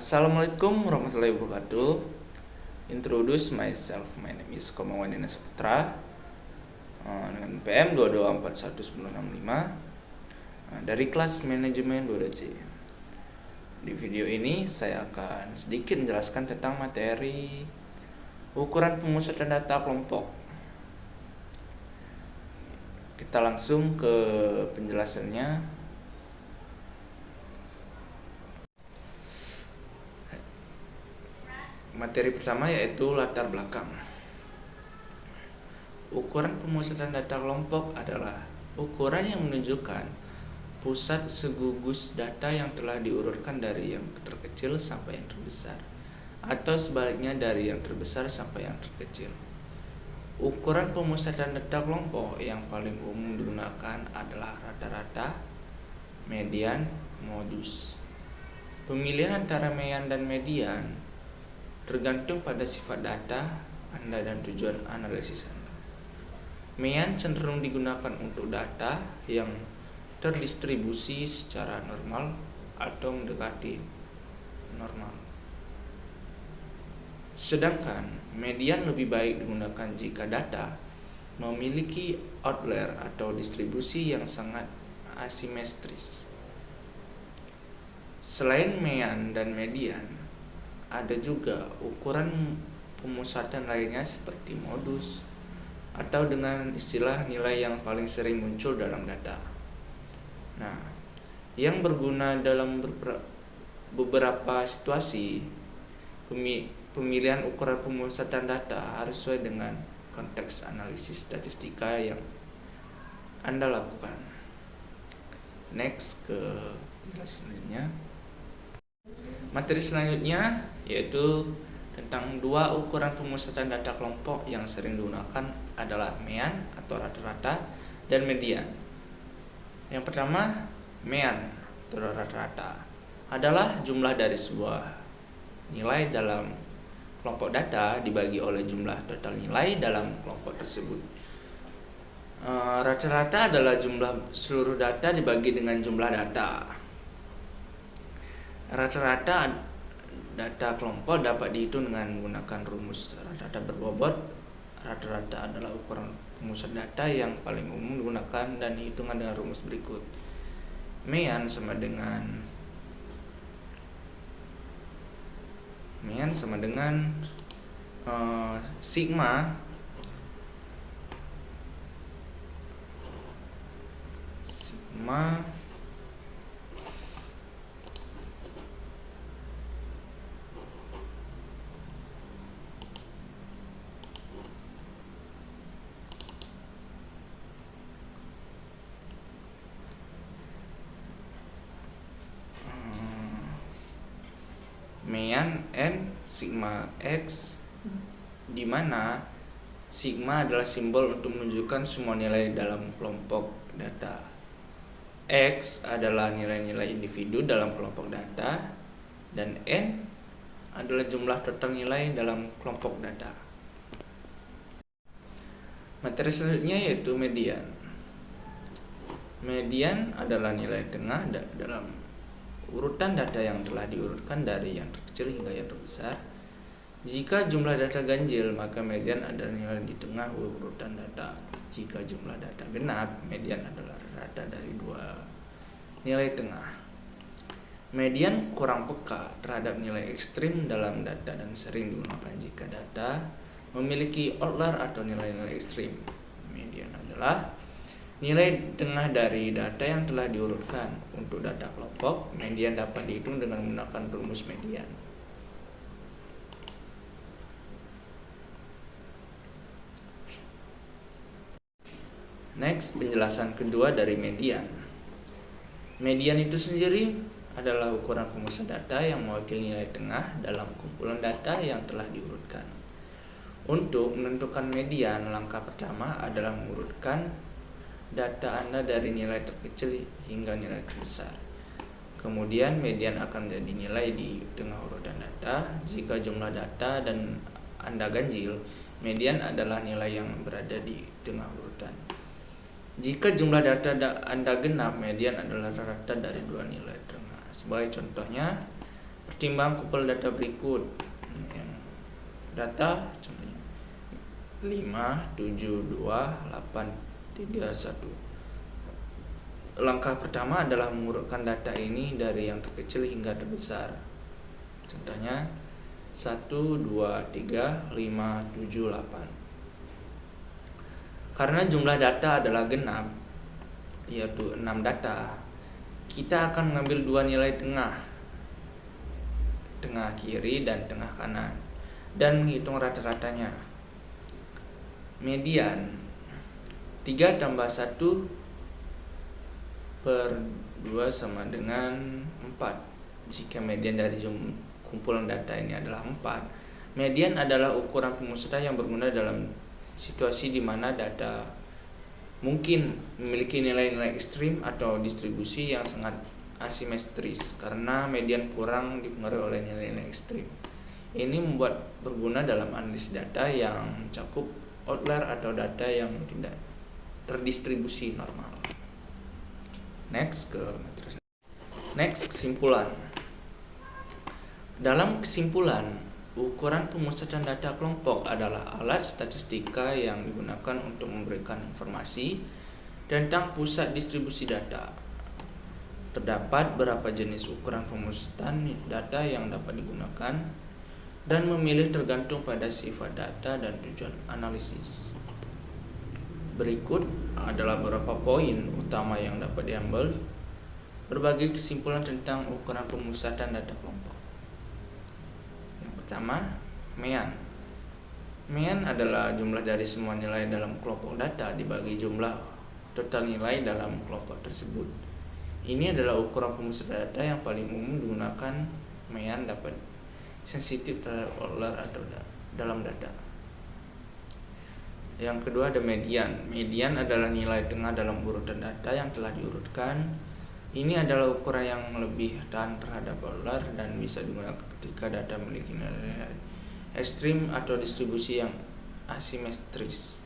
Assalamualaikum warahmatullahi wabarakatuh. Introduce myself, my name is Komawadina Saputra, dengan PM 2241965 dari kelas manajemen 2C. Di video ini saya akan sedikit menjelaskan tentang materi ukuran pemusatan data kelompok. Kita langsung ke penjelasannya. Materi pertama yaitu latar belakang. Ukuran pemusatan data kelompok adalah ukuran yang menunjukkan pusat segugus data yang telah diurutkan dari yang terkecil sampai yang terbesar, atau sebaliknya dari yang terbesar sampai yang terkecil. Ukuran pemusatan data kelompok yang paling umum digunakan adalah rata-rata, median, modus. Pemilihan antara median dan median tergantung pada sifat data Anda dan tujuan analisis Anda. Median cenderung digunakan untuk data yang terdistribusi secara normal atau mendekati normal. Sedangkan median lebih baik digunakan jika data memiliki outlier atau distribusi yang sangat asimetris. Selain median dan median, ada juga ukuran pemusatan lainnya seperti modus atau dengan istilah nilai yang paling sering muncul dalam data. Nah, yang berguna dalam beberapa situasi, pemilihan ukuran pemusatan data harus sesuai dengan konteks analisis statistika yang Anda lakukan. Next ke penjelasan selanjutnya. Materi selanjutnya yaitu tentang dua ukuran pemusatan data kelompok yang sering digunakan adalah median atau rata-rata dan median. Yang pertama, median atau rata-rata adalah jumlah dari sebuah nilai dalam kelompok data dibagi oleh jumlah total nilai dalam kelompok tersebut. Rata-rata adalah jumlah seluruh data dibagi dengan jumlah data. Rata-rata data kelompok dapat dihitung dengan menggunakan rumus rata-rata berbobot. Rata-rata adalah ukuran pemusat data yang paling umum digunakan dan dihitungan dengan rumus berikut. Median sama dengan sigma median N sigma X, di mana sigma adalah simbol untuk menunjukkan semua nilai dalam kelompok data. X adalah nilai-nilai individu dalam kelompok data dan N adalah jumlah total nilai dalam kelompok data. Materi selanjutnya yaitu median. Median adalah nilai tengah dalam urutan data yang telah diurutkan dari yang terkecil hingga yang terbesar. Jika jumlah data ganjil, maka median adalah nilai di tengah urutan data. Jika jumlah data genap, median adalah rata dari dua nilai tengah. Median kurang peka terhadap nilai ekstrim dalam data dan sering digunakan jika data memiliki outlier atau nilai-nilai ekstrim. Median adalah nilai tengah dari data yang telah diurutkan. Untuk data kelompok, median dapat dihitung dengan menggunakan rumus median. Next, penjelasan kedua dari median. Median itu sendiri adalah ukuran pemusat data yang mewakili nilai tengah dalam kumpulan data yang telah diurutkan. Untuk menentukan median, langkah pertama adalah mengurutkan data Anda dari nilai terkecil hingga nilai terbesar. Kemudian median akan menjadi nilai di tengah urutan data. Jika jumlah data dan Anda ganjil, median adalah nilai yang berada di tengah urutan. Jika jumlah data Anda genap, median adalah rata dari dua nilai tengah. Sebagai contohnya, Pertimbangan kumpul data berikut. Yang data contohnya 5, 7, 2, 8, 3, 1. Langkah pertama adalah mengurutkan data ini dari yang terkecil hingga terbesar. Contohnya 1, 2, 3, 5, 7, 8. Karena jumlah data adalah genap, yaitu 6 data, kita akan mengambil dua nilai tengah kiri dan tengah kanan, dan menghitung rata-ratanya. Median 3 tambah 1 per 2 sama dengan 4. Jika median dari kumpulan data ini adalah 4. Median adalah ukuran pemusatan yang berguna dalam situasi di mana data mungkin memiliki nilai-nilai ekstrim atau distribusi yang sangat asimetris karena median kurang dipengaruhi oleh nilai-nilai ekstrim. Ini membuat berguna dalam analisis data yang mencakup outlier atau data yang tidak terdistribusi normal. Next, kesimpulan. Dalam kesimpulan, ukuran pemusatan data kelompok adalah alat statistika yang digunakan untuk memberikan informasi tentang pusat distribusi data. Terdapat beberapa jenis ukuran pemusatan data yang dapat digunakan dan memilih tergantung pada sifat data dan tujuan analisis. Berikut adalah beberapa poin utama yang dapat diambil berbagai kesimpulan tentang ukuran pemusatan data kelompok. Pertama, MEAN. MEAN adalah jumlah dari semua nilai dalam kelompok data dibagi jumlah total nilai dalam kelompok tersebut. Ini adalah ukuran pemusatan data yang paling umum digunakan. MEAN dapat sensitif terhadap outlier atau dalam data. Yang kedua ada median. Median adalah nilai tengah dalam urutan data yang telah diurutkan. Ini adalah ukuran yang lebih tahan terhadap outlier dan bisa digunakan ketika data memiliki nilai ekstrim atau distribusi yang asimetris.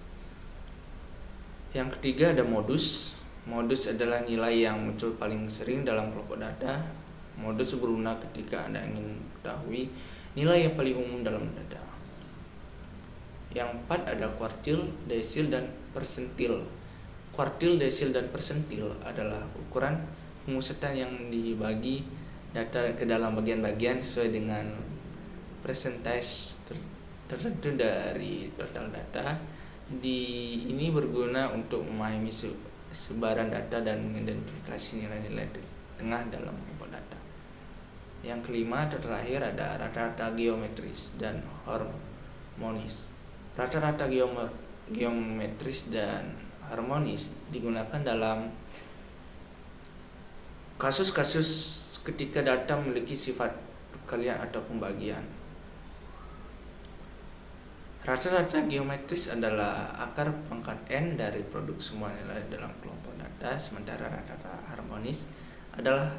Yang ketiga ada modus. Modus adalah nilai yang muncul paling sering dalam kelompok data. Modus berguna ketika Anda ingin mengetahui nilai yang paling umum dalam data. Yang keempat ada kuartil, desil, dan persentil. Kuartil, desil, dan persentil adalah ukuran pemusatan yang dibagi data ke dalam bagian-bagian sesuai dengan persentase tertentu dari total data. Ini berguna untuk memahami sebaran data dan mengidentifikasi nilai-nilai tengah dalam kelompok data. Yang kelima atau terakhir ada rata-rata geometris dan harmonis. Rata-rata geometris dan harmonis digunakan dalam kasus-kasus ketika data memiliki sifat perkalian atau pembagian. Rata-rata geometris adalah akar pangkat n dari produk semua nilai dalam kelompok data, sementara rata-rata harmonis adalah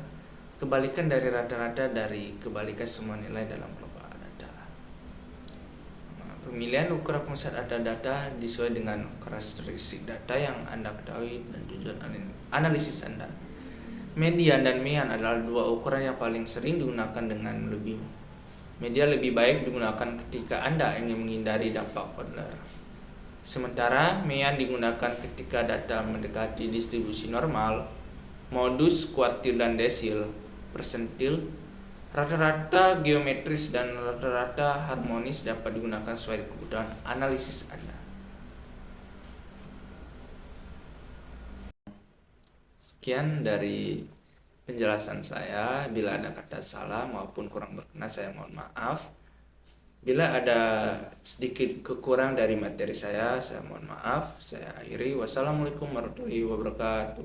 kebalikan dari rata-rata dari kebalikan semua nilai dalam kelompok data. Pemilihan ukuran pemusatan data sesuai dengan karakteristik data yang Anda ketahui dan tujuan analisis Anda. Median dan MEAN adalah dua ukuran yang paling sering digunakan dengan median lebih baik digunakan ketika Anda ingin menghindari dampak outlier. Sementara MEAN digunakan ketika data mendekati distribusi normal. Modus, kuartil, dan desil, persentil, rata-rata geometris, dan rata-rata harmonis dapat digunakan sesuai kebutuhan analisis Anda. Sekian dari penjelasan saya. Bila ada kata salah maupun kurang berkenan, saya mohon maaf. Bila ada sedikit kekurang dari materi saya mohon maaf. Saya akhiri. Wassalamualaikum warahmatullahi wabarakatuh.